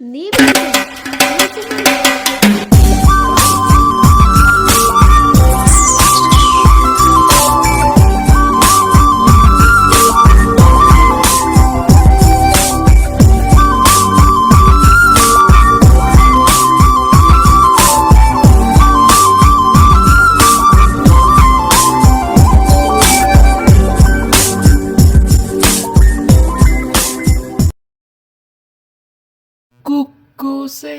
നീ വിളിക്കണ്ട. നീ ചുമ്മാ ഇരിക്ക്. കുക്കൂസേ,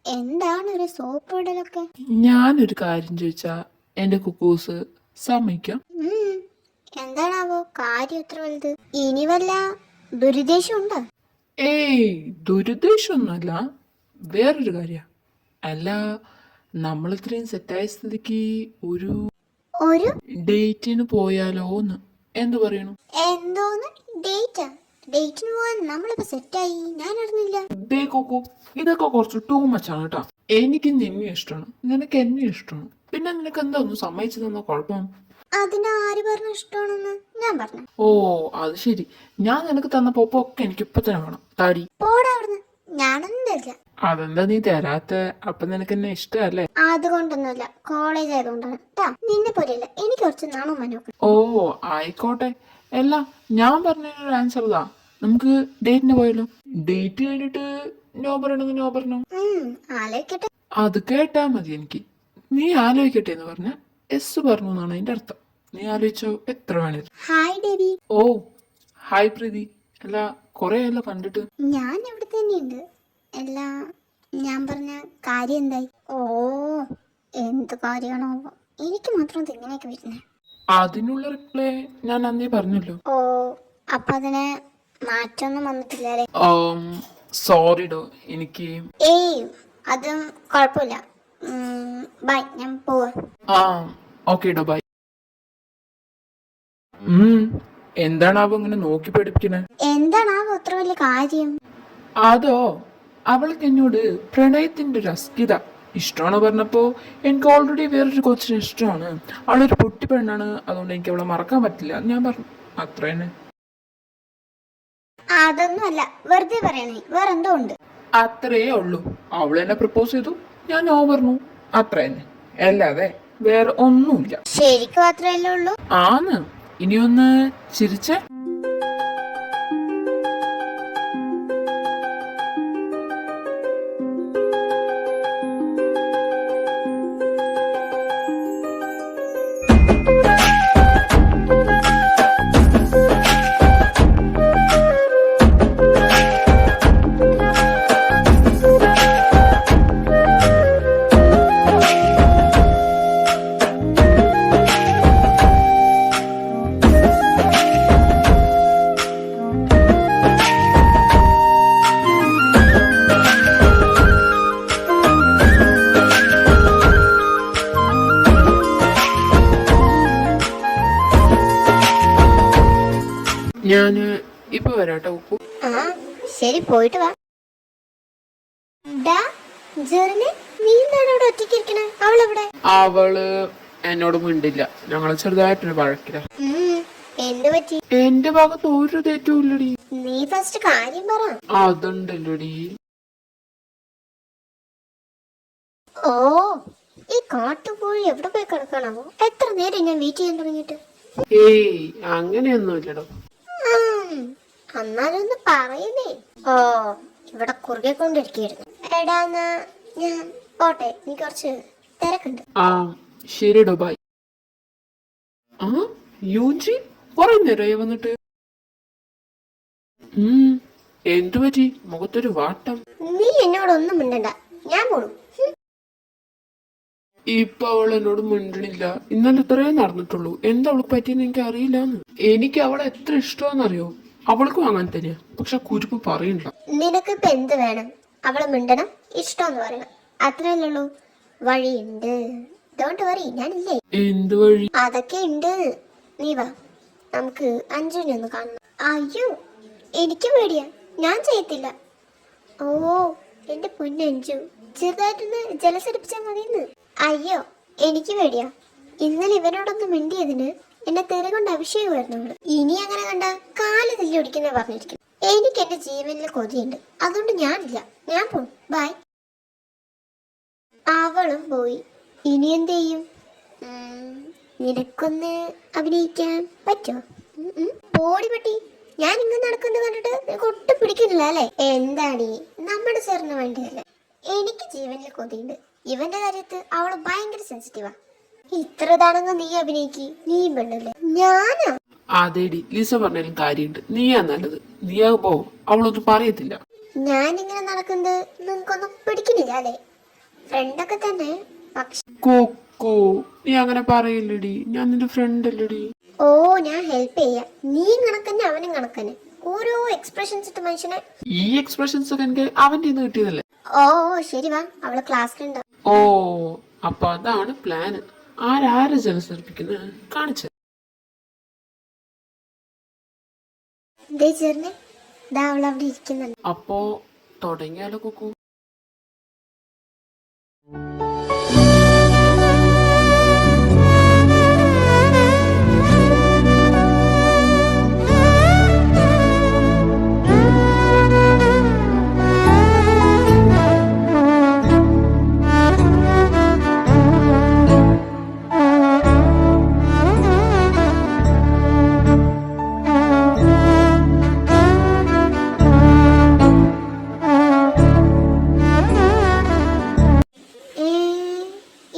എന്താണ് ഒരു സോപ്പ് ഇടലൊക്കെ? ഞാനൊരു കാര്യം ചോദിച്ചാ എന്റെ കുക്കൂസ് സമ്മതിക്കാം? എന്താണാവോ കാര്യം എത്ര വലുത്? ഇനി വല്ല ദുരുദ്ദേശം ഉണ്ടോ? ഏയ്, ദുരുദ്ദേശമൊന്നുമല്ല, വേറൊരു കാര്യ. അല്ല, നമ്മൾ ഇത്രയും സെറ്റായ സ്ഥിതിക്ക് ഒരു ഒരു ഡേറ്റിന് പോയാലോന്ന് എന്തു പറയണു? എന്തോന്ന് ഡേറ്റാ? ഡേറ്റിന് പോവാൻ നമ്മളിപ്പോ സെറ്റായി, ഞാൻ അറിഞ്ഞില്ല. ദേ കുക്കു, ഇതൊക്കെ കുറച്ച് ടൂ മച്ചാണ് കേട്ടോ. എനിക്ക് നിന്നെ ഇഷ്ടമാണ്, നിനക്ക് എന്നെ ഇഷ്ടമാണ്. പിന്നെ നിനക്ക് എന്താ ഒന്ന് സമ്മതിച്ചു തന്ന കുഴപ്പം? അതിന് ആര് പറഞ്ഞു ഇഷ്ടമാണെന്ന്? ഞാൻ പറഞ്ഞു. ഓ, അത് ശരി. ഞാൻ നിനക്ക് തന്ന പൊപ്പൊക്കെ എനിക്ക് ഇപ്പൊ തന്നെ വേണം. താടി പോടാ അവിടുന്ന്. ഞാനൊന്നും തരില്ല. അതെന്താ നീ തരാത്ത? അപ്പൊ നിനക്ക് എന്നെ ഇഷ്ടല്ലേ? അതുകൊണ്ടൊന്നുമില്ല, കോളേജ് ആയതുകൊണ്ടാണ് ട്ടാ. നിന്നെ പോലെയല്ല, എനിക്ക് കുറച്ച് നാണോ മനോക്ക്. ഓ, ആയിക്കോട്ടെ. അല്ല, ഞാൻ പറഞ്ഞൊരു ആൻസർ ഇതാ. നമുക്ക് ഡേറ്റിന് പോയല്ലോ. ഡേറ്റ് കഴിഞ്ഞിട്ട് നോ പറയണമെന്ന് നോ പറഞ്ഞോ. ആലോചിക്കട്ടെ. അത് കേട്ടാ മതി എനിക്ക്. നീ ആലോചിക്കട്ടെ എന്ന് പറഞ്ഞ എസ് പറഞ്ഞു എന്നാണ് അതിന്റെ അർത്ഥം. നീ ആലോചിച്ചോ, എത്ര വേണേ. Hi Davy. Oh, hi Preethi. അല്ല, കൊറേ അല്ല കണ്ടിട്ട്. ഞാൻ ഇവിടെ തന്നെയുണ്ട്. അല്ല, ഞാൻ പറഞ്ഞ കാര്യം എന്തായി? ഓ, എന്ത് കാര്യമാണോ എനിക്ക് മാത്രം ഇങ്ങനെയൊക്കെ വരുന്നേ? അതിനുള്ള റിപ്ലൈ ഞാൻ അന്നേ പറഞ്ഞല്ലോ. ഓ, അപ്പൊ അതിന് മാറ്റമൊന്നും വന്നിട്ടില്ലേ? സോറിഡോ, എനിക്ക് ഏയ് അതും കുഴപ്പമില്ല. ബൈ, ഞാൻ പോവാ. ആ ഓക്കെ ഡോ, ബൈ. എന്താണാവോ ഇങ്ങനെ നോക്കി പഠിപ്പിക്കണേ? എന്താണാവോ അത്ര വലിയ കാര്യം? അതോ, അവൾക്ക് എന്നോട് പ്രണയത്തിന്റെ ഒരു അസ്ഥിത ഇഷ്ടമാണ് പറഞ്ഞപ്പോ എനിക്ക് ഓൾറെഡി വേറൊരു കൊച്ചിനെ ഇഷ്ടമാണ്. അവളൊരു പൊട്ടി പെണ്ണാണ്, അതുകൊണ്ട് എനിക്ക് അവളെ മറക്കാൻ പറ്റില്ല ഞാൻ പറഞ്ഞു. അത്ര തന്നെ. അതൊന്നും അല്ല, വെറുതെ പറയണേ. വേറെന്തോ ഉണ്ട്. അത്രേ ഉള്ളൂ. അവൾ എന്നെ പ്രപ്പോസ് ചെയ്തു, ഞാൻ നോ പറഞ്ഞു. അത്ര തന്നെ, അല്ലാതെ വേറെ ഒന്നുമില്ല. ശരിക്കും അത്രയല്ലേ ഉള്ളൂ? ആന്ന്. ഇനിയൊന്ന് ചിരിച്ചേ. ഞാന് ഇപ്പൊ വരാട്ടോ ഉപ്പു. ആ ശരി, പോയിട്ട് വാ. ജെറിന്, നീ എന്താണ് അവിടെ ഒറ്റയ്ക്ക് ഇരിക്കണേ? അവളെവിടെ? അവള് എന്നോട് മിണ്ടില്ല. ഞങ്ങള് ചെറുതായിട്ടൊരു വഴക്കില്ല. എന്ത് പറ്റി? എന്റെ ഭാഗത്ത് ഒരു തെറ്റും ഇല്ലടി. നീ ഫസ്റ്റ് കാര്യം പറ. അതുണ്ടല്ലോടി. ഓ, ഈ കാട്ടുകോഴി എവിടെ പോയി കിടക്കണമോ? എത്ര നേരം ഞാൻ വെയിറ്റ് ചെയ്യാൻ തുടങ്ങിയിട്ട്. ഏയ്, അങ്ങനെയൊന്നും ഇല്ലടോ. അന്നാലൊന്ന് പറയുന്നേ. ഓ, ഇവിടെ കുറുകെ കൊണ്ടിരിക്കുന്നു. എടാന്നാ ഞാൻ പോട്ടെ, നീ കുറച്ച് തിരക്കുണ്ട്. ആ ശരിടോ, ബൈ. ആ യൂജി കൊറേ നേരമായി വന്നിട്ട്. എന്തു പറ്റി? മുഖത്തൊരു വാട്ടം. നീ എന്നോടൊന്നും മിണ്ടണ്ട, ഞാൻ പോണു. ഇപ്പൊ അവൾ എന്നോട് മിണ്ടണില്ല. ഇന്നലെ ഇത്രയും നടന്നിട്ടുള്ളൂ. എന്താ അവൾക്ക് പറ്റിയെന്ന് എനിക്ക് അറിയില്ലാന്ന്. എനിക്ക് അവളെ എത്ര ഇഷ്ടമാണെന്നറിയോ? അവൾക്കും അങ്ങനെ തന്നെയാ. പക്ഷെ കുരുപ്പ് പറയണ്ട. നിനക്കിപ്പോ എന്ത് വേണം? അവളെ മിണ്ടണം, ഇഷ്ടമെന്ന് പറയണം, അത്രയല്ലേ ഉള്ളൂ. വഴിയുണ്ട്, ഡോണ്ട് വറി, ഞാനില്ലേ. എന്ത് വഴി? അതൊക്കെ ഉണ്ട്. നീ വാ, നമുക്ക് അഞ്ജുനെ ഒന്ന് കാണണം. അയ്യോ, എനിക്ക് പേടിയാ, ഞാൻ ചെയ്യത്തില്ല. ഓ, എന്റെ പൊന്നഞ്ചു, ചെറുതായിട്ടൊന്ന് ജലസരിപ്പിച്ചാൽ മതിയെന്ന്. അയ്യോ, എനിക്ക് പേടിയാ. ഇന്നലെ ഇവനോടൊന്ന് മിണ്ടിയതിന് എന്നെ തെറി കൊണ്ട് അഭിഷേകമായിരുന്നു അവള്. ഇനി അങ്ങനെ കണ്ട കാല് തല്ലി ഒടിക്കുന്ന പറഞ്ഞിരിക്കും. എനിക്ക് എന്റെ ജീവനിൽ കൊതിയുണ്ട്, അതുകൊണ്ട് ഞാനില്ല. ഞാൻ പോണു, ബൈ. അവളും പോയി. ഇനി എന്ത് ചെയ്യും? നിനക്കൊന്ന് അഭിനയിക്കാൻ പറ്റുമോ? പോടി പട്ടി. ഞാൻ ഇങ്ങനെ നടക്കുന്ന കണ്ടിട്ട് നിനക്ക് ഒട്ടും പിടിക്കുന്നില്ല അല്ലേ? എന്താടി, നമ്മുടെ സാറിന് വേണ്ടിയല്ലേ? എനിക്ക് ജീവനിൽ കൊതിയുണ്ട്. ഇവന്റെ കാര്യത്ത് അവള് ഭയങ്കര സെൻസിറ്റീവാ. ഇത്ര തടങ്ങ് നീ അഭിനയിക്ക്, നീ പെണ്ണല്ലേ. ഞാനാ? അതേടി ലിസ പറഞ്ഞാലും കാര്യമുണ്ട്. നീയാ നല്ലത്. നീയാകുമ്പോ അവളൊന്നും പറയത്തില്ല. ഞാനിങ്ങനെ നടക്കുന്നത് നിനക്കൊന്നും പിടിക്കുന്നില്ല അല്ലേ? ഫ്രണ്ടൊക്കെ തന്നെ, പക്ഷെ കൊക്കോ, നീ അങ്ങനെ പറയില്ലടി. ഞാൻ നിന്റെ ഫ്രണ്ട് അല്ലടി. ഓ, ഞാൻ ഹെൽപ്പ് ചെയ്യാം. നീയും കണക്കന്നെ അവനും കണക്കന്നെ. ഓരോ എക്സ്പ്രഷൻസ് ഇട്ട് മനുഷ്യനെ. ഈ എക്സ്പ്രഷൻസ് ഒക്കെ എനിക്ക് അവന്റെ നിന്ന് കിട്ടിയതല്ലേ. ഓ ശരി, വാ, അവള് ക്ലാസ്സിലുണ്ടോ? ഓ, അപ്പൊ അതാണ് പ്ലാന്. ആരാരെ ജലസർപ്പിക്കുന്നത് കാണിച്ച. ദേ ചേർന്നെ, ദാ അവൾ അവിടെ ഇരിക്കുന്നുണ്ട്. അപ്പോ തുടങ്ങിയാലോ കൊക്കു?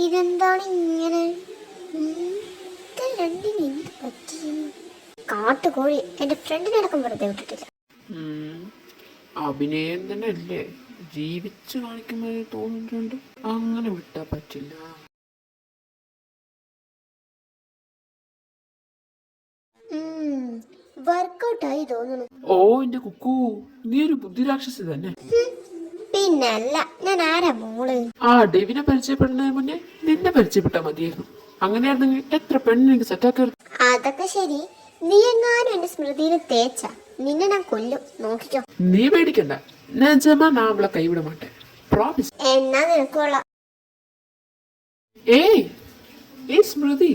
ഇതെന്താണ് ഇങ്ങനെ? രണ്ടിന് എന്ത് പറ്റി? കാട്ടുകോഴി എന്റെ ഫ്രണ്ടിനടക്കം വെറുതെ വിട്ടിട്ടില്ല. അഭിനയം തന്നെ അല്ലേ, ജീവിച്ചു കാണിക്കുമ്പോ തോന്നുന്നുണ്ട്. അങ്ങനെ വിട്ടാ പറ്റില്ല. വർക്കൗട്ടായി തോന്നുന്നു. ഓ എന്റെ കുക്കു, നീ ഒരു ബുദ്ധിരാക്ഷസി തന്നെ. പിന്നല്ല, ഞാൻ ആരാ മോള്? ആ ഡെവിനെ പരിചയപ്പെടുന്നതിന് മുന്നേ നിന്നെ പരിചയപ്പെട്ടാ മതിയായിരുന്നു. അങ്ങനെയായിരുന്നെങ്കിൽ എത്ര പെണ്ണിനെനിക്ക് സെറ്റാക്കരുത്. അതൊക്കെ ശരി. നീ എങ്ങാനും എന്റെ സ്മൃതിയിൽ തേച്ച നിന്നെ ഞാൻ കൊല്ലും, നോക്കിക്കോ. നീ പേടിക്കണ്ട, നിജമാ ഞാൻ അവളെ കൈവിട മാട്ടെ, പ്രോമിസ്. എന്നാ നിനക്കുള്ള. ഏയ് സ്മൃതി,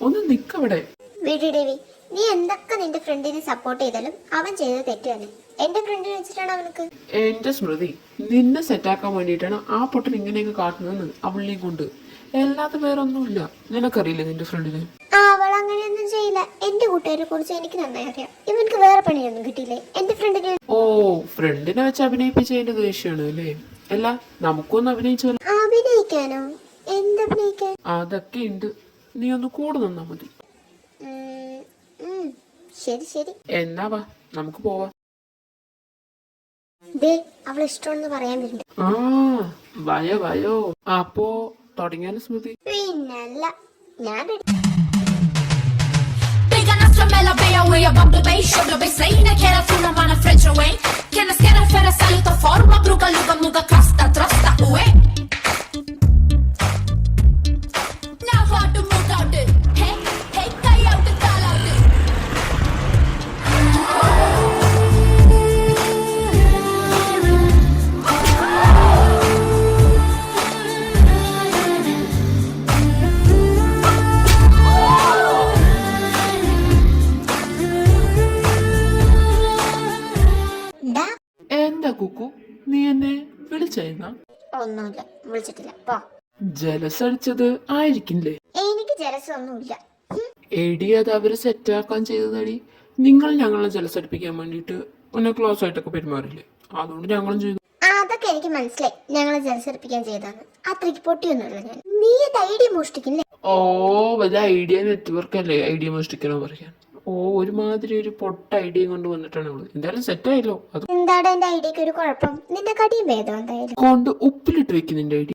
ഒന്ന് നിക്കവിടെ. വീട്ടിൽ ദേവി, നീ എന്തൊക്കെ നിന്റെ ഫ്രണ്ടിനെ സപ്പോർട്ട് ചെയ്താലും അവൻ ചെയ്തത് തെറ്റ് തന്നെ. എന്റെ ഫ്രണ്ടിനെ വെച്ചിട്ടാണ് അവനക്ക്. എന്റെ സ്മൃതി, നിന്നെ സെറ്റാക്കാൻ വേണ്ടിയിട്ടാണ് ആ പൊട്ടൻ ഇങ്ങനെയൊക്കെ കാട്ടുന്നതെന്ന് അവളിനെയും കൊണ്ട്. അല്ലാതെ വേറെ ഒന്നുമില്ല. നിനക്കറിയില്ലേ നിന്റെ ഫ്രണ്ടിനെ? അവൾ അങ്ങനെയൊന്നും ചെയ്യില്ല. എന്റെ കൂട്ടുകാരെ കുറിച്ച് എനിക്ക് നന്നായി അറിയാം. ഇവനക്ക് വേറെ പണിയൊന്നും കിട്ടിയില്ലേ എന്റെ ഫ്രണ്ടിനെ? ഓ, ഫ്രണ്ടിനെ വെച്ച് അഭിനയിപ്പിച്ചതിന്റെ ദേഷ്യമാണ് അല്ലേ? അല്ല, നമുക്കൊന്ന് അഭിനയിച്ചാലോ? അഭിനയിക്കാനോ? എന്തഭിനയിക്കാൻ? അതൊക്കെ ഉണ്ട്. നീ ഒന്ന് കൂടെ നിന്നാ മതി. ശരി ശരി, എന്നാ വാ, നമുക്ക് പോവാം. ദേ അവൾ ഇഷ്ടമാണെന്ന് പറയാൻ വരുന്നുണ്ട്. ആ വയോ. അപ്പോ തുടങ്ങിയാലും സ്മൃതി? പിന്നല്ല, ഞാൻ Bygga nostra mela beja och jag bam bass shoulder bass säger que era fulla man a French away que nas quero fera saluto forma bruga luga muga kasta trosta away now how to move out it hey hey kai out the call out it എന്താ കുക്കു, നീ എന്നെ വിളിച്ചായിരുന്ന? ഒന്നുമില്ല, വിളിച്ചിട്ടില്ല. പോ. ജലസടിച്ചത് ആയിരിക്കില്ലേ? എനിക്ക് ജലസൊന്നുമില്ല. എടി, അത് അവര് സെറ്റാക്കാൻ ചെയ്തതടി. നിങ്ങൾ ഞങ്ങളെ ജലസടിപ്പിക്കാൻ വേണ്ടിട്ട് ഒന്ന് ക്ലോസ് ആയിട്ടൊക്കെ പെരുമാറില്ലേ, അതുകൊണ്ട് ഞങ്ങളും ചെയ്തു. അതൊക്കെ എനിക്ക് മനസ്സിലായി, ഞങ്ങളെ ജലസർപ്പിക്കാൻ ചെയ്താണ്. അത്രയ്ക്ക് പൊട്ടിയൊന്നുമില്ല ഞാൻ. നീ ഐഡിയ മോഷ്ടിക്കില്ലേ? ഓ, വലിയ ഐഡിയ നെറ്റ്വർക്ക് അല്ലേ ഐഡിയ മോഷ്ടിക്കണോ പറയാൻ? ഓ, ഒരുമാതിരി ഒരു പൊട്ട ഐഡിയ കൊണ്ട് വന്നിട്ടാണ് അവള്. എന്തായാലും സെറ്റ് ആയല്ലോ. അത് എന്താണ് എന്റെ ഐഡിയക്ക് ഒരു കുഴപ്പം? നിന്റെ കടിയും ഭേദം എന്തായാലും. കൊണ്ട് ഉപ്പിലിട്ട് വെക്കും നിന്റെ ഐഡിയ.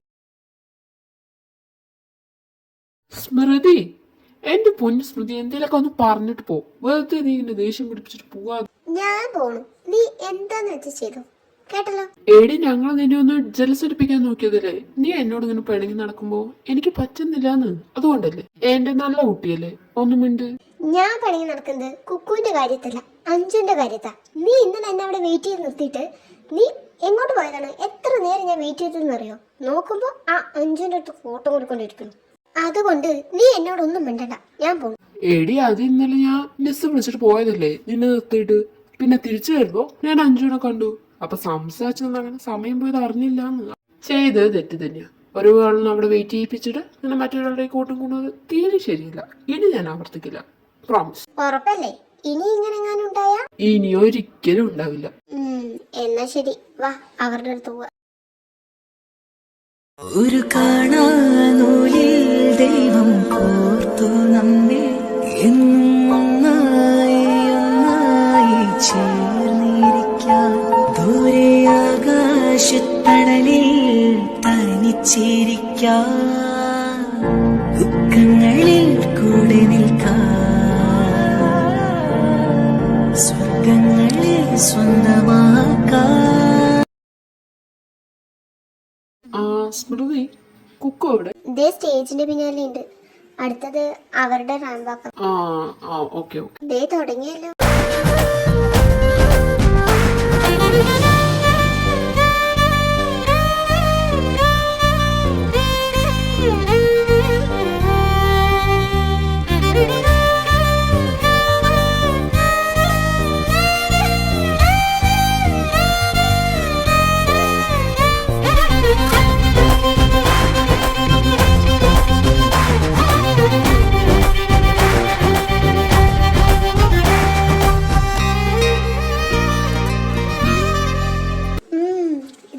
സ്മൃതി, എന്റെ പൊന്നു സ്മൃതി, എന്തേലൊക്കെ ഒന്ന് പറഞ്ഞിട്ട് പോ. വെറുതെ നീ എന്നെ ദേഷ്യം പിടിപ്പിച്ചിട്ട് പോവാ. ഞാൻ പോണു, നീ എന്താന്ന് വെച്ച് ചെയ്തു, കേട്ടല്ലോ. എടി, ഞങ്ങൾ നിന്നെ ഒന്ന് ജലസടിപ്പിക്കാൻ നോക്കിയതല്ലേ. നീ എന്നോട് ഇങ്ങനെ പിണങ്ങി നടക്കുമ്പോ എനിക്ക് പറ്റുന്നില്ലാന്ന്. അതുകൊണ്ടല്ലേ. എന്റെ നല്ല കുട്ടിയല്ലേ, ഒന്നും മിണ്ട്. ഞാൻ പണിക്ക് നടക്കുന്നത് കുക്കുവിന്റെ കാര്യത്തില്ല, അഞ്ജുന്റെ കാര്യത്താ. നീ ഇന്നലെ എന്നെ അവിടെ വെയിറ്റ് ചെയ്ത് നിർത്തിയിട്ട് നീ എങ്ങോട്ട് പോയതാണ്? എത്ര നേരം ഞാൻ വെയിറ്റ് ചെയ്തെന്നറിയോ? നോക്കുമ്പോ ആ അഞ്ജുന്റെ അടുത്ത് ഫോട്ടോ കൊടുക്കൊണ്ടിരിക്കുന്നു. അതുകൊണ്ട് നീ എന്നോടൊന്നും മിണ്ടണ്ട, ഞാൻ പോകും. എടി, അത് ഇന്നലെ ഞാൻ മിസ് വിളിച്ചിട്ട് പോയതല്ലേ നിന്നെ നിർത്തിയിട്ട്. പിന്നെ തിരിച്ചു വരുമ്പോ ഞാൻ അഞ്ജുവിനെ കണ്ടു. അപ്പൊ സംസാരിച്ചത് അങ്ങനെ സമയം പോയത് അറിഞ്ഞില്ല എന്ന്. ചെയ്തത് തെറ്റ് തന്നെയാ. ഒരാളിനെ അവിടെ വെയിറ്റ് ചെയ്യിപ്പിച്ചിട്ട് അങ്ങനെ മറ്റൊരാളുടെ കൂട്ടം കൊണ്ടത് തീരെ ശരിയില്ല. ഇനി ഞാൻ ആവർത്തിക്കില്ല, പ്രോമിസ്. ഉറപ്പല്ലേ? ഇനി ഇങ്ങനെ എങ്ങാനും ഉണ്ടായാ? ഇനി ഒരിക്കലും ഉണ്ടാവില്ല. എന്നാ ശരി, വാ അവരുടെ അടുത്ത് പോവാ. ഒരു കാണാനൂലിൽ ദൈവം കോർത്തു നമ്മെ എന്നും ഒന്നായി ഒന്നായി ചേർന്നിരിക്കാൻ. ദൂരെ ആകാശത്തണലിൽ തനിച്ചിരിക്കാൻ, ദുഃഖങ്ങളിൽ കൂടെ നിൽക്കാൻ, സ്വർഗങ്ങളെ സ്വന്തമാക്കാൻ. സ്മൃതി, കുക്കു അവിടെ? ഇതേ സ്റ്റേജിന്റെ പിന്നാലെ ഉണ്ട്. അടുത്തത് അവരുടെ റാമ്പാക്കാം. Okay okay. ദേ തുടങ്ങിയല്ലോ.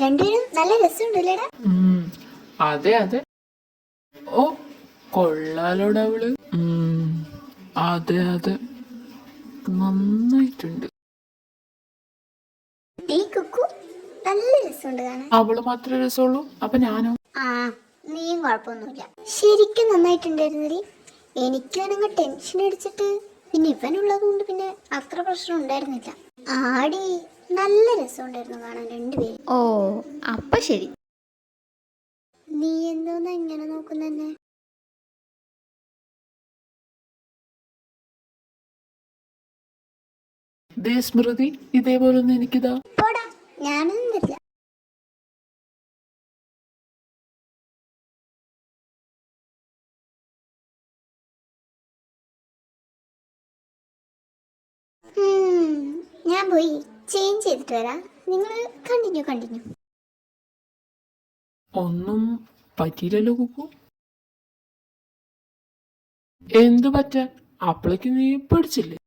രണ്ടുപേരും നല്ല രസമുണ്ടല്ലേടാ? അതെ അതെ. ഓ കൊള്ളാലോടെ അവള്. അതെ അതെ, നന്നായിട്ടുണ്ട്. ഈ കുക്കു നല്ല രസമുണ്ട് കാണാൻ. അവള് മാത്രമേ രസമുള്ളൂ, അപ്പൊ ഞാനോ? നീയും കുഴപ്പമൊന്നുമില്ല, ശരിക്കും നന്നായിട്ടുണ്ടായിരുന്നില്ലേ. എനിക്കാണെങ്കിൽ ടെൻഷൻ അടിച്ചിട്ട്, പിന്നെ ഇവനുള്ളത് കൊണ്ട് പിന്നെ അത്ര പ്രശ്നം ഉണ്ടായിരുന്നില്ല. ആടി നല്ല രസമുണ്ടായിരുന്നു കാണാൻ രണ്ടുപേരും. ഓ അപ്പൊ ശരി. നീ എന്തോന്നാ ഇങ്ങനെ നോക്കുന്നെ? ദേ സ്മൃതി, ഇതേപോലെ ഒന്നും എനിക്കിതാ. പോടാ, ഞാനൊന്നും വരില്ല. ഞാൻ പോയി ചേഞ്ച് ചെയ്തിട്ട് വരാം. നിങ്ങൾ കണ്ടിന്യൂ. ഒന്നും പറ്റിയില്ലല്ലോ കുക്കു. എന്തു പറ്റാൻ? അപ്പളേക്ക് നീ പഠിച്ചില്ലേ?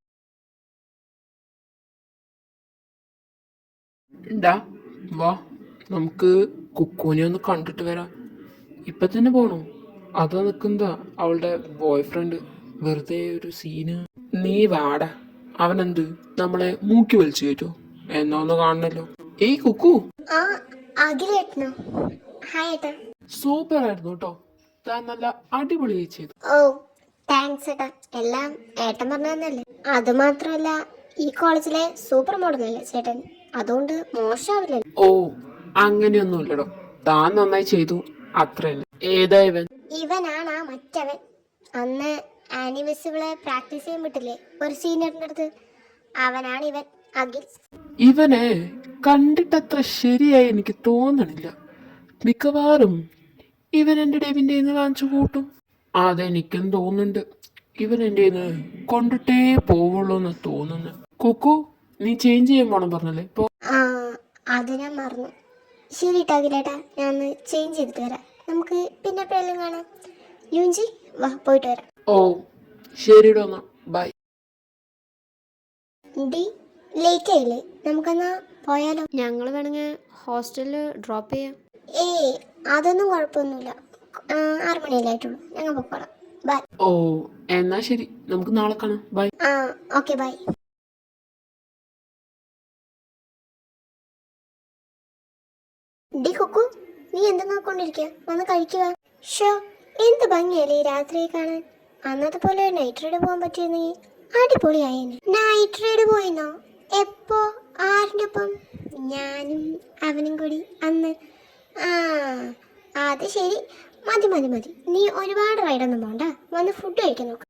വാ, നമുക്ക് കുക്കുവിനെ ഒന്ന് കണ്ടിട്ട് വരാം. ഇപ്പൊ തന്നെ പോണോ? അതോ നിൽക്കുന്നതാ അവളുടെ ബോയ് ഫ്രണ്ട്? വെറുതെ ഒരു സീന്. നീ വാടാ. അവനെന്ത് നമ്മളെ മൂക്കി വലിച്ചു കയറ്റോ? എന്നാ ഒന്ന് കാണണല്ലോ. ഏയ് കുക്കു. അഖിലേട്ടനോ? ഹായ് ഏട്ടാ. സൂപ്പർ ആയിരുന്നു കേട്ടോ, താൻ നല്ല അടിപൊളിയായി ചെയ്തു. ഓ താങ്ക്സ് ഏട്ടാ. എല്ലാം ഏട്ടൻ പറഞ്ഞു തന്നല്ലേ. അത് മാത്രമല്ല, ഈ കോളേജിലെ സൂപ്പർ മോഡലല്ലേ ചേട്ടൻ, അതുകൊണ്ട് മോശമാവില്ലല്ലോ. ഓ അങ്ങനെയൊന്നുമില്ലടോ, താൻ നന്നായി ചെയ്തു, അത്ര തന്നെ. ഏതാ ഇവൻ? ഇവനാണ് ആ മറ്റവൻ. അന്ന് ആനിവേഴ്സികളെ പ്രാക്ടീസ് ചെയ്യാൻ വിട്ടില്ലേ ഒരു സീനിയറിന്റെ അടുത്ത്, അവനാണ് ഇവൻ, അഖിൽ. ഇവനെ കണ്ടിട്ടത്ര ശരിയായി എനിക്ക് തോന്നണില്ല. മിക്കവാറും ഇവൻ എൻ്റെ ഡെവിൻ്റെ കാണിച്ചു കൂട്ടും. അതെനിക്കും തോന്നുന്നുണ്ട്. ഇവൻ എൻ്റെ കൊണ്ടിട്ടേ പോവുള്ളൂ എന്ന് തോന്നുന്നു. കുക്കു, നീ ചേഞ്ച് ചെയ്യാൻ പോണം പറഞ്ഞല്ലേ ഇപ്പൊ? അത് ഞാൻ മറന്നു. ശരി അഖിലേട്ടാ, ഞാൻ ഒന്ന് ചേഞ്ച് ചെയ്തിട്ട് വരാം. നമുക്ക് പിന്നെ എപ്പോഴെല്ലാം കാണാം. യൂഞ്ചി വാ, പോയിട്ട് വരാം. ഓ ശരിടോ, എന്നാ ബൈ. ഡി ലേറ്റ് ആയില്ലേ? നമുക്കെന്നാ പോയാലോ? ഞങ്ങൾ വേണമെങ്കിൽ ഹോസ്റ്റലിൽ ഡ്രോപ്പ് ചെയ്യാം. അതൊന്നും കുഴപ്പമൊന്നുമില്ല. 6 മണിയല്ലായിട്ടുള്ളൂ, ഞങ്ങൾ പൊക്കോളാം. ബൈ. ഓ എന്നാ ശരി, നമുക്ക് നാളെ കാണാം. ബൈ. Okay bye. ഡി കുക്കു, നീ എന്ത് നോക്കൊണ്ടിരിക്കുക? വന്ന് കഴിക്കുക. ഷോ, എന്ത് ഭംഗിയല്ലേ ഈ രാത്രിയെ കാണാൻ. അന്നത്തെ പോലെ നൈറ്റ് റൈഡ് പോകാൻ പറ്റിയിരുന്നെങ്കിൽ അടിപൊളിയായേനെ. Night ride പോയിന്നോ? എപ്പോ? ആരുടെ ഒപ്പം? ഞാനും അവനും കൂടി അന്ന്. അത് ശരി, മതി. നീ ഒരുപാട് റൈഡൊന്നും പോണ്ട, വന്ന് ഫുഡ് കഴിക്കാൻ നോക്ക്.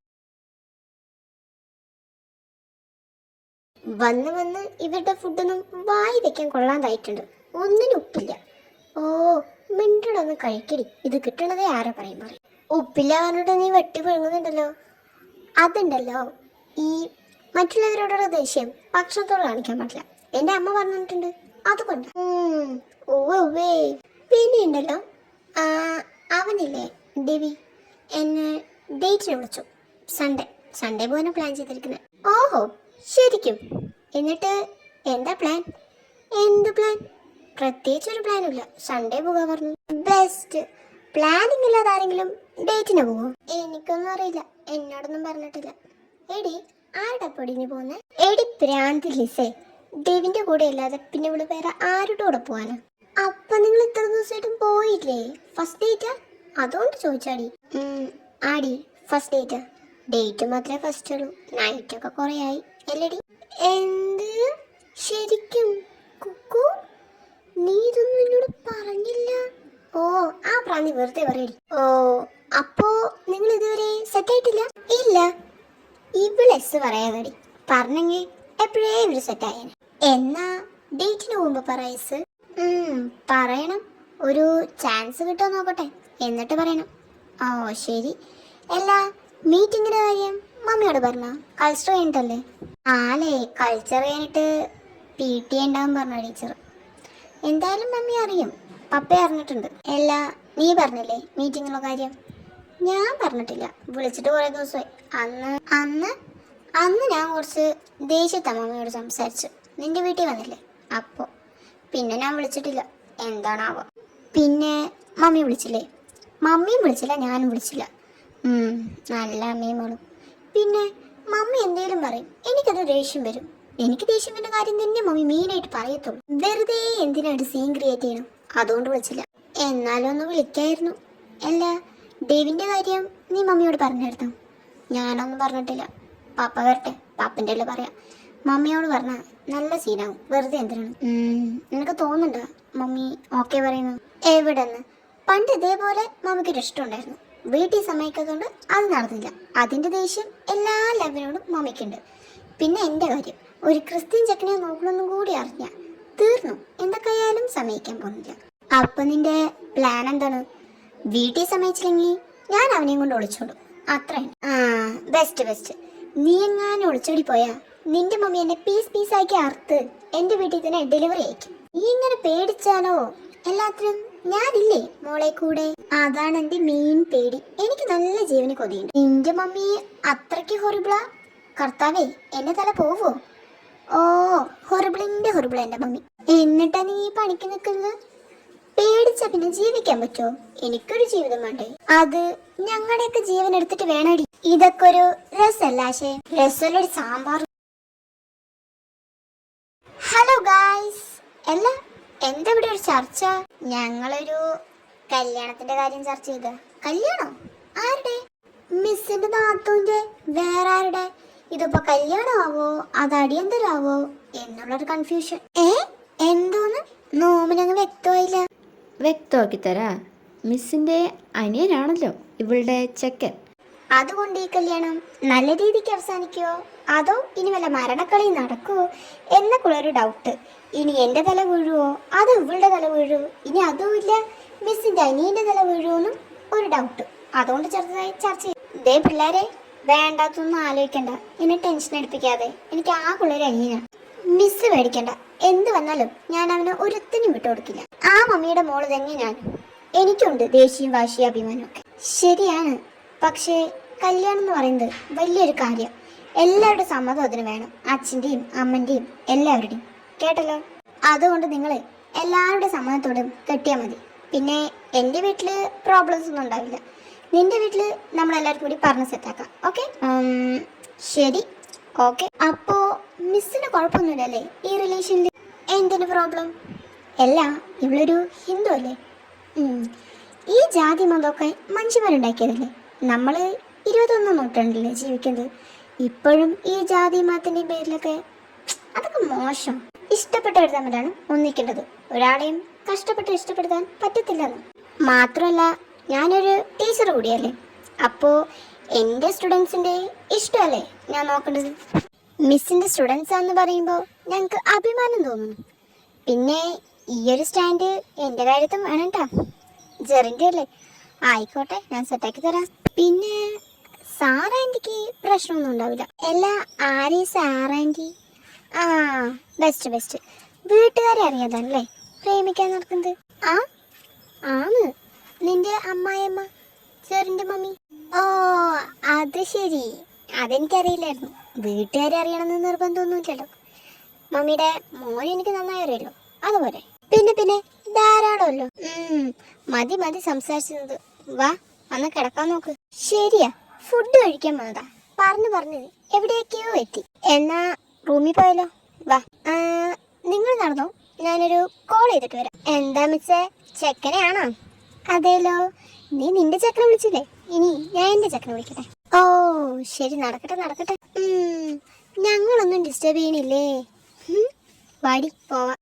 വന്ന് ഇവരുടെ ഫുഡൊന്നും വായി വെക്കാൻ കൊള്ളാതായിട്ടുണ്ട്. ഒന്നിനും ഉപ്പില്ല. ഓ മിണ്ടടൊന്ന് കഴിക്കടി, ഇത് കിട്ടണതേ ആരാ പറയും. ഉപ്പില്ല പറഞ്ഞിട്ട് നീ വെട്ടി വീഴുന്നുണ്ടല്ലോ. അതുണ്ടല്ലോ, ഈ മറ്റുള്ളവരോടുള്ള ദേഷ്യം ഭക്ഷണത്തോട് കാണിക്കാൻ പാടില്ല. എന്റെ അമ്മ പറഞ്ഞിട്ടുണ്ട്, അതുകൊണ്ട്. ഉവ്വേ. പിന്നെ ഉണ്ടല്ലോ, അവനില്ലേ ദേവി, എന്നെ ഡേറ്റിന് വിളിച്ചു. സൺഡേ പോകാൻ പ്ലാൻ ചെയ്തിരിക്കുന്നത്. ഓഹോ, ശരിക്കും? എന്നിട്ട് എന്താ പ്ലാൻ? എന്ത് പ്ലാൻ? പ്രത്യേകിച്ചൊരു പ്ലാനും ഇല്ല, സൺഡേ പോകാൻ പറഞ്ഞു. ബെസ്റ്റ്. പ്ലാനിങ് ഇല്ലാതെ ആരെങ്കിലും ഡേറ്റിന് പോവോ? എനിക്കൊന്നും അറിയില്ല, എന്നോടൊന്നും പറഞ്ഞിട്ടില്ല. എടി, ആരുടെ പൊടിഞ്ഞു പോകുന്നേ? എടി പ്രാന്തി ലിസേ, ദേവിന്റെ കൂടെ അല്ലാതെ പിന്നെ ഇവിടെ വേറെ ആരുടെ കൂടെ പോവാനാ? അപ്പൊ നിങ്ങൾ ഇത്ര ദിവസമായിട്ടും പോയില്ലേ? First data? അതുകൊണ്ട് ചോദിച്ചാടി. ആടി, ഫസ്റ്റ് ഡേറ്റാ. ഡേറ്റ് മാത്രമേ ഫസ്റ്റ് ഉള്ളൂ, നൈറ്റൊക്കെ കുറെ ആയി അല്ലേടി? എന്ത്? ശരിക്കും? കുക്കു, നീ ഇതൊന്നും എന്നോട് പറഞ്ഞില്ല. ഓ, ആ പ്രാന്തി വെറുതെ പറയടി. ഓ, അപ്പോ നിങ്ങൾ ഇതുവരെ സെറ്റ് ആയിട്ടില്ല? ഇല്ല. ഇവളെസ് പറയാതടി, പറഞ്ഞെങ്കിൽ എപ്പോഴേ ഇവര് സെറ്റ് ആയേനെ. എന്നാ ഡേറ്റിന് പോകുമ്പോ പറയസ്. പറയണം, ഒരു ചാൻസ് കിട്ടുമോ നോക്കട്ടെ, എന്നിട്ട് പറയണം. ഓ ശരി. എല്ലാ മീറ്റിങ്ങിന്റെ കാര്യം മമ്മിയോട് പറഞ്ഞോ? കൾച്ചർ കഴിഞ്ഞിട്ടല്ലേ? ആലേ, കൾച്ചർ കഴിഞ്ഞിട്ട് PT ഉണ്ടാവും പറഞ്ഞ ടീച്ചർ. എന്തായാലും മമ്മി അറിയും, പപ്പ അറിഞ്ഞിട്ടുണ്ട്. എല്ലാ നീ പറഞ്ഞില്ലേ മീറ്റിങ്ങിലുള്ള കാര്യം? ഞാൻ പറഞ്ഞിട്ടില്ല, വിളിച്ചിട്ട് കുറേ ദിവസമായി. അന്ന് ഞാൻ കുറച്ച് ദേഷ്യത്തെ മമ്മിയോട് സംസാരിച്ചു. നിന്റെ വീട്ടിൽ വന്നില്ലേ അപ്പോൾ. പിന്നെ ഞാൻ വിളിച്ചിട്ടില്ല, എന്താണാവോ. പിന്നെ മമ്മി വിളിച്ചില്ലേ? മമ്മിയും വിളിച്ചില്ല, ഞാനും വിളിച്ചില്ല. നല്ല അമ്മയും മോളും. പിന്നെ മമ്മി എന്തേലും പറയും, എനിക്കത് ദേഷ്യം വരും. എനിക്ക് ദേഷ്യം വരുന്ന കാര്യം തന്നെ മമ്മി മെയിനായിട്ട് പറയത്തുള്ളൂ. വെറുതെ എന്തിനായിട്ട് സീൻ ക്രിയേറ്റ് ചെയ്യണം, അതുകൊണ്ട് വിളിച്ചില്ല. എന്നാലും ഒന്ന് വിളിക്കായിരുന്നു. അല്ല, ഡേവിന്റെ കാര്യം നീ മമ്മിയോട് പറഞ്ഞായിരുന്നോ? ഞാനൊന്നും പറഞ്ഞിട്ടില്ല. പാപ്പ വരട്ടെ, പാപ്പൻ്റെ അല്ലേ പറയാം. മമ്മിയോട് പറഞ്ഞ നല്ല സീനാവും, വെറുതെ എന്തിനാണ്? നിനക്ക് തോന്നുന്നുണ്ടോ മമ്മി ഓക്കെ പറയുന്നു? എവിടെന്ന്? പണ്ട് ഇതേപോലെ മമ്മിക്കൊരു ഇഷ്ടമുണ്ടായിരുന്നു, വീട്ടിൽ സമ്മതിക്കാത്തതുകൊണ്ട് അത് നടന്നില്ല. അതിന്റെ ദേഷ്യം എല്ലാ ലെവലിനോടും മമ്മിക്കുണ്ട്. പിന്നെ എൻ്റെ കാര്യം, ഒരു ക്രിസ്ത്യൻ ചെക്കനെ നോക്കണമെന്നും കൂടി അറിഞ്ഞ തീർന്നു. എന്തൊക്കെയായാലും സമ്മതിക്കാൻ പോകുന്നില്ല. അപ്പൊ നിന്റെ പ്ലാൻ എന്താണ്? വീട്ടിൽ സമ്മതിച്ചില്ലെങ്കിൽ ഞാൻ അവനെയും കൊണ്ട് ഒളിച്ചോടും, അത്രയാണ്. ബെസ്റ്റ്. നീ എങ്ങാനും ഒളിച്ചോടി പോയാ നിന്റെ മമ്മി എന്നെ പീസാക്കി അറുത്ത് എന്റെ വീട്ടിൽ തന്നെ ഡെലിവറി അയക്കും. നീ ഇങ്ങനെ പേടിച്ചാലോ? എല്ലാത്തിനും ഞാനില്ലേ മോളെ കൂടെ. അതാണ് എന്റെ മെയിൻ പേടി. എനിക്ക് നല്ല ജീവന് കൊതിയുണ്ട്. നിന്റെ മമ്മി അത്രയ്ക്ക് ഹൊറിബിളാ? കർത്താവേ, എന്റെ തല പോവോ? ഓ, ഹൊറിബിളിന്റെ ഹൊറിബിള എന്റെ മമ്മി. എന്നിട്ടാ നീ പണിക്ക് നിൽക്കുന്നത്? പേടിച്ച പിന്നെ ജീവിക്കാൻ പറ്റുമോ? എനിക്കൊരു ജീവിതം വേണ്ടേ? അത് ഞങ്ങളുടെയൊക്കെ ജീവൻ എടുത്തിട്ട് വേണടി. ഇതൊക്കെ ഒരു രസമല്ലാശേ? രസമല്ലൊരു സാമ്പാർ. ഹലോ ഗായ്സ്, അല്ല എന്താ ഇവിടെ ഒരു ചർച്ച? ഞങ്ങളൊരു കല്യാണത്തിന്റെ കാര്യം ചർച്ച ചെയ്ത. കല്യാണോ? ആരുടെ? മിസ്സിന്റെ നാത്തൂന്റെ. വേറെ ആരുടെ? ഇതിപ്പോ കല്യാണമാവോ അത് അടിയന്തരാവോ എന്നുള്ളൊരു കൺഫ്യൂഷൻ. എന്തോന്ന് നോമിനങ്ങ് വ്യക്തമായില്ല. വ്യക്തമാക്കി തരാ. മിസ്സിൻ്റെ അനിയനാണല്ലോ ഇവളുടെ ചെക്കൻ. അതുകൊണ്ട് ഈ കല്യാണം നല്ല രീതിക്ക് അവസാനിക്കുമോ അതോ ഇനി വല്ല മരണക്കളി നടക്കുമോ എന്നൊക്കെയുള്ളൊരു ഡൗട്ട്. ഇനി എൻ്റെ തല വീഴുവോ അതോ ഇവളുടെ തല വീഴുവോ? ഇനി അതുമില്ല, മിസ്സിൻ്റെ അനിയൻ്റെ തല വീഴുവോന്നും ഒരു ഡൗട്ട്. അതുകൊണ്ട് ചെറുതായി ചർച്ച ചെയ്യും. ഇതേ പിള്ളേരെ, വേണ്ടാത്തൊന്നും ആലോചിക്കണ്ട, എന്നെ ടെൻഷൻ എടുപ്പിക്കാതെ. എനിക്ക് ആകുള്ളൊരു അനിയനാണ്. മിസ് പേടിക്കണ്ട, എന്ത് വന്നാലും ഞാൻ അവന് ഒരുത്തിനും വിട്ടുകൊടുക്കില്ല. ആ മമ്മിയുടെ മോള് തന്നെ ഞാൻ. എനിക്കുണ്ട് ദേഷ്യവും വാശിയും അഭിമാനമൊക്കെ. ശരിയാണ്, പക്ഷേ കല്യാണം എന്ന് പറയുന്നത് വലിയൊരു കാര്യം. എല്ലാവരുടെ സമ്മതം അതിന് വേണം, അച്ഛൻ്റെയും അമ്മൻ്റെയും എല്ലാവരുടെയും. കേട്ടല്ലോ? അതുകൊണ്ട് നിങ്ങൾ എല്ലാവരുടെ സമ്മതത്തോടും കെട്ടിയാൽ മതി. പിന്നെ എൻ്റെ വീട്ടിൽ പ്രോബ്ലംസ് ഒന്നും ഉണ്ടാവില്ല. നിന്റെ വീട്ടിൽ നമ്മളെല്ലാവരും കൂടി പറഞ്ഞ് സെറ്റാക്കാം. ഓക്കെ? ശരി, ഓക്കെ. അപ്പോൾ മിസ്സിന് കുഴപ്പമൊന്നുമില്ലല്ലേ ഈ റിലേഷനിൽ? എന്തിന് പ്രോബ്ലം? അല്ല, ഇവളൊരു ഹിന്ദു അല്ലേ? ഈ ജാതി മതമൊക്കെ മനുഷ്യന്മാരുണ്ടാക്കിയതല്ലേ? നമ്മൾ 21 നൂറ്റാണ്ടിലല്ലേ ജീവിക്കുന്നത്. ഇപ്പോഴും ഈ ജാതി മതത്തിൻ്റെയും പേരിലൊക്കെ അതൊക്കെ മോശം. ഇഷ്ടപ്പെട്ടവർ തമ്മിലാണ് ഒന്നിക്കേണ്ടത്. ഒരാളെയും കഷ്ടപ്പെട്ട് ഇഷ്ടപ്പെടുത്താൻ പറ്റത്തില്ലെന്ന്. മാത്രമല്ല, ഞാനൊരു ടീച്ചർ കൂടിയല്ലേ, അപ്പോൾ എൻ്റെ സ്റ്റുഡൻസിൻ്റെ ഇഷ്ടമല്ലേ ഞാൻ നോക്കേണ്ടത്. മിസ്സിൻ്റെ സ്റ്റുഡൻസ് എന്ന് പറയുമ്പോൾ ഞങ്ങൾക്ക് അഭിമാനം തോന്നുന്നു. പിന്നെ ഈ ഒരു സ്റ്റാൻഡ് എൻ്റെ കാര്യത്തും വേണം കേട്ടോ. ജെറിൻ്റെ അല്ലേ? ആയിക്കോട്ടെ, ഞാൻ സെറ്റാക്കി തരാം. പിന്നെ സാറാൻറ്റിക്ക് പ്രശ്നമൊന്നും ഉണ്ടാവില്ല. എല്ലാ ആരീ സാറാൻറ്റി? ആ, ബെസ്റ്റ്. വീട്ടുകാരെ അറിയാതല്ലേ പ്രേമിക്കാൻ നടക്കുന്നത്? ആ ആണ്, നിന്റെ അമ്മായിയമ്മ, ചെറിൻ്റെ മമ്മി. ഓ അത് ശരി, അതെനിക്കറിയില്ലായിരുന്നു. വീട്ടുകാരെ അറിയണമെന്ന് നിർബന്ധമൊന്നുമില്ലല്ലോ. മമ്മിയുടെ മോൻ എനിക്ക് നന്നായി അറിയല്ലോ, അതുപോലെ. പിന്നെ ധാരാളമല്ലോ. മതി സംസാരിച്ചത്. വാ, അന്ന് കിടക്കാൻ നോക്ക്. ശരിയാ, ഫുഡ് കഴിക്കാൻ വന്നതാ. പറഞ്ഞു എവിടേക്കോ എത്തി. എന്നാ റൂമിൽ പോയാലോ? വാ. നിങ്ങൾ നടന്നോ, ഞാനൊരു കോൾ ചെയ്തിട്ട് വരാം. എന്താ മിസ്സേ, ചെക്കനെയാണോ? അതേലോ. നീ നിന്റെ ചെക്കനെ വിളിച്ചില്ലേ, ഇനി ഞാൻ എന്റെ ചെക്കനെ വിളിക്കട്ടെ. ഓ ശരി, നടക്കട്ടെ. ഞങ്ങളൊന്നും ഡിസ്റ്റർബ് ചെയ്യണില്ലേ? വാടി പോവാ.